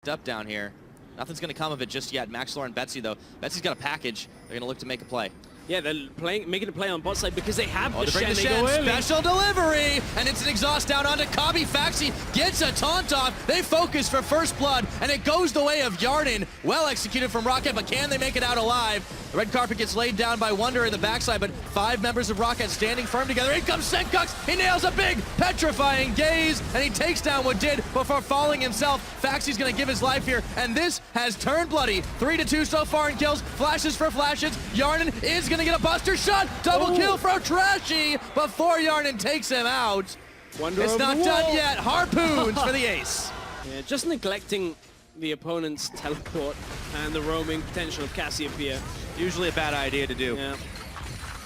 locked up down here. Nothing's going to come of it just yet. Maxlor and Betsy, though. Betsy's got a package. They're going to look to make a play. Yeah, they're making a play on bot side because they have the Shen. They go early. Special delivery, and it's an exhaust down onto Kabi. Faxi gets a taunt off. They focus for first blood, and it goes the way of Yarden. Well executed from ROCCAT, but can they make it out alive? The red carpet gets laid down by Wonder in the backside, but 5 members of ROCCAT standing firm together. In comes Senkux. He nails a big, petrifying gaze, and he takes down what did before falling himself. Faxi's going to give his life here, and this has turned bloody. 3-2 so far in kills. Flashes for flashes. Yarden is going to get a buster shot. Double kill from Trashy before Yarden takes him out. Wonder it's not done yet. Harpoons for the ace. Yeah, just neglecting the opponent's teleport and the roaming potential of Cassiopeia. Usually a bad idea to do. Yeah.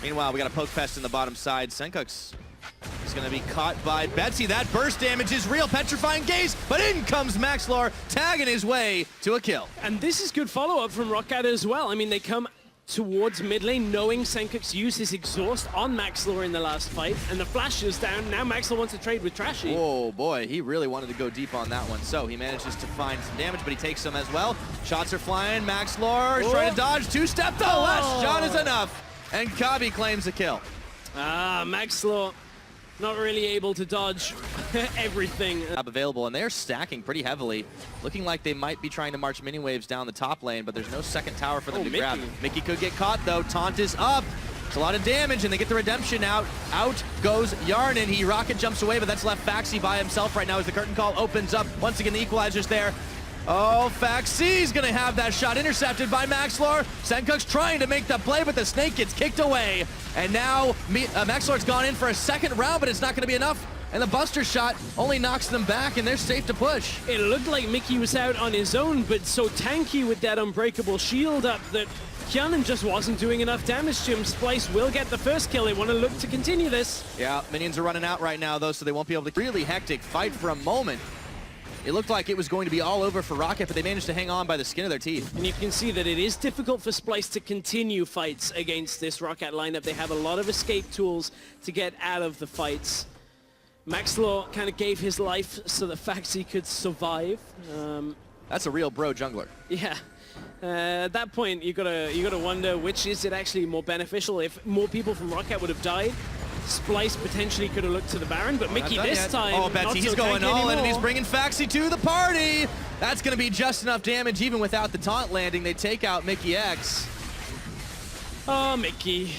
Meanwhile, we got a poke fest in the bottom side. Senkux is going to be caught by Betsy. That burst damage is real. Petrifying gaze, but in comes Maxlor, tagging his way to a kill. And this is good follow-up from ROCCAT as well. I mean, they come towards mid lane, knowing Senkux used his exhaust on Maxlor in the last fight, and the flash is down. Now Maxlor wants to trade with Trashy. Oh boy, he really wanted to go deep on that one. So he manages to find some damage, but he takes some as well. Shots are flying. Maxlor is trying to dodge. 2-step. The last shot is enough, and Kabi claims the kill. Maxlor not really able to dodge everything. Available, and they're stacking pretty heavily. Looking like they might be trying to march mini waves down the top lane, but there's no second tower for them to grab. Mickey could get caught though. Taunt is up. It's a lot of damage, and they get the redemption out. Out goes Yarden. He rocket jumps away, but that's left Faxi by himself right now as the curtain call opens up. Once again, the equalizer's there. Oh, Faxi's gonna have that shot intercepted by Maxlor. Senkux trying to make the play, but the snake gets kicked away. And now Maxlor's gone in for a second round, but it's not gonna be enough. And the buster shot only knocks them back, and they're safe to push. It looked like Mickey was out on his own, but so tanky with that unbreakable shield up that Kianan just wasn't doing enough damage to him. Splyce will get the first kill. They want to look to continue this. Yeah, minions are running out right now, though, so they won't be able to. Really hectic fight for a moment. It looked like it was going to be all over for ROCCAT, but they managed to hang on by the skin of their teeth. And you can see that it is difficult for Splyce to continue fights against this ROCCAT lineup. They have a lot of escape tools to get out of the fights. Maxlor kind of gave his life so that Faxi could survive. That's a real bro jungler. Yeah. At that point, you gotta wonder which is it actually more beneficial. If more people from ROCCAT would have died, Splyce potentially could have looked to the Baron, but Mickey this time. Oh, Betsy, he's going all in, and he's bringing Faxi to the party. That's going to be just enough damage, even without the taunt landing. They take out Mickey X. Oh, Mickey.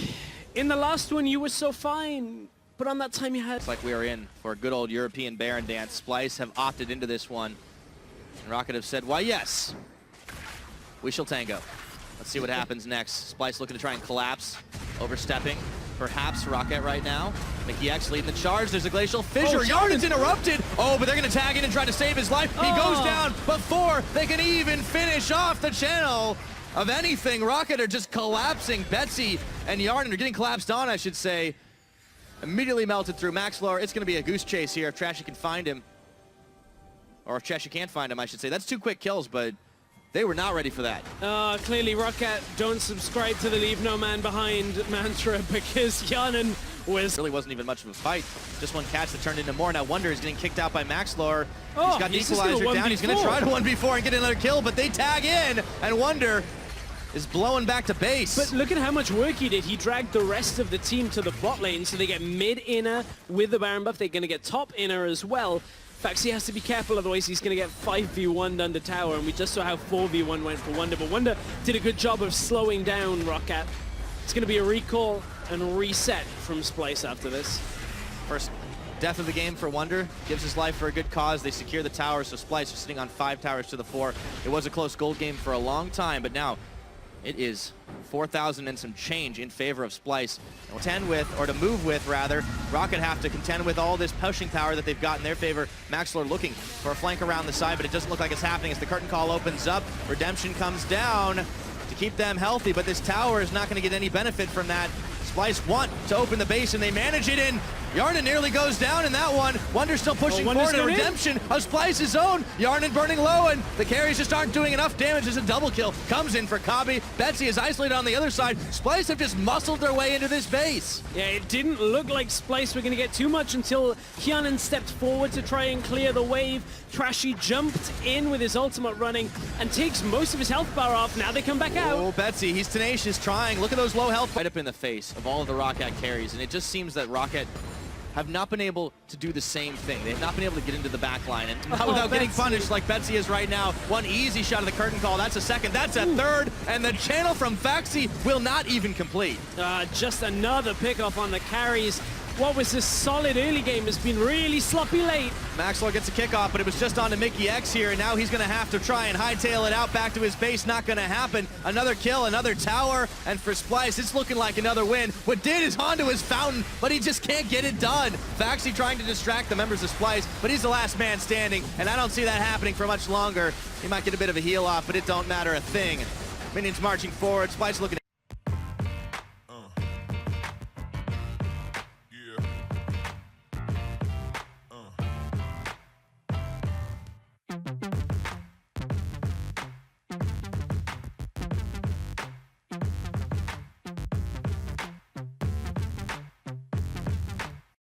In the last one, you were so fine, but on that time you had. It's like we are in for a good old European Baron dance. Splyce have opted into this one, and ROCCAT have said, why, yes, we shall tango. Let's see what happens next. Splyce looking to try and collapse, overstepping. Perhaps ROCCAT right now. Mickey X leading the charge. There's a glacial fissure. Yarden's interrupted. Oh, but they're going to tag in and try to save his life. He goes down before they can even finish off the channel of anything. ROCCAT are just collapsing. Betsy and Yarden are getting collapsed on, I should say. Immediately melted through. Maxlor, it's going to be a goose chase here if Trashy can find him. Or if Trashy can't find him, I should say. That's 2 quick kills, but they were not ready for that. Clearly ROCCAT don't subscribe to the leave no man behind mantra because Yanan was... Really wasn't even much of a fight. Just one catch that turned into more. Now Wonder is getting kicked out by Maxlor. He's got the equalizer down. He's going to try to 1v4 and get another kill, but they tag in, and Wonder is blowing back to base. But look at how much work he did. He dragged the rest of the team to the bot lane, so they get mid-inner with the Baron buff. They're going to get top-inner as well. Faxi has to be careful, otherwise he's going to get 5v1'd under tower, and we just saw how 4v1 went for Wonder, but Wonder did a good job of slowing down ROCCAT. It's going to be a recall and reset from Splyce after this. First death of the game for Wonder, gives his life for a good cause. They secure the tower, so Splyce is sitting on 5 towers to the 4. It was a close gold game for a long time, but now it is 4,000 and some change in favor of Splyce. To move with, rather. ROCCAT have to contend with all this pushing power that they've got in their favor. Maxlor looking for a flank around the side, but it doesn't look like it's happening as the curtain call opens up. Redemption comes down to keep them healthy, but this tower is not going to get any benefit from that. Splyce want to open the base, and they manage it in. Yarnan nearly goes down in that one. Wonder still pushing forward, a redemption of Splyce's own. Yarnan burning low, and the carries just aren't doing enough damage as a double kill comes in for Kabi. Betsy is isolated on the other side. Splyce have just muscled their way into this base. Yeah, it didn't look like Splyce were going to get too much until Hyanan stepped forward to try and clear the wave. Trashy jumped in with his ultimate running and takes most of his health bar off. Now they come back out. Oh, Betsy, he's tenacious, trying. Look at those low health. Right up in the face of all of the ROCCAT carries, and it just seems that ROCCAT have not been able to do the same thing. They've not been able to get into the back line, and not without getting punished like Betsy is right now. One easy shot of the curtain call, that's a second, that's a third, and the channel from Faxi will not even complete. Just another pickoff on the carries. What was this solid early game has been really sloppy late. Maxlor gets a kickoff, but it was just on to Mickey X here, and now he's going to have to try and hightail it out back to his base. Not going to happen. Another kill, another tower, and for Splyce, it's looking like another win. What did is onto his fountain, but he just can't get it done. Faxi trying to distract the members of Splyce, but he's the last man standing, and I don't see that happening for much longer. He might get a bit of a heal off, but it don't matter a thing. Minions marching forward. Splyce looking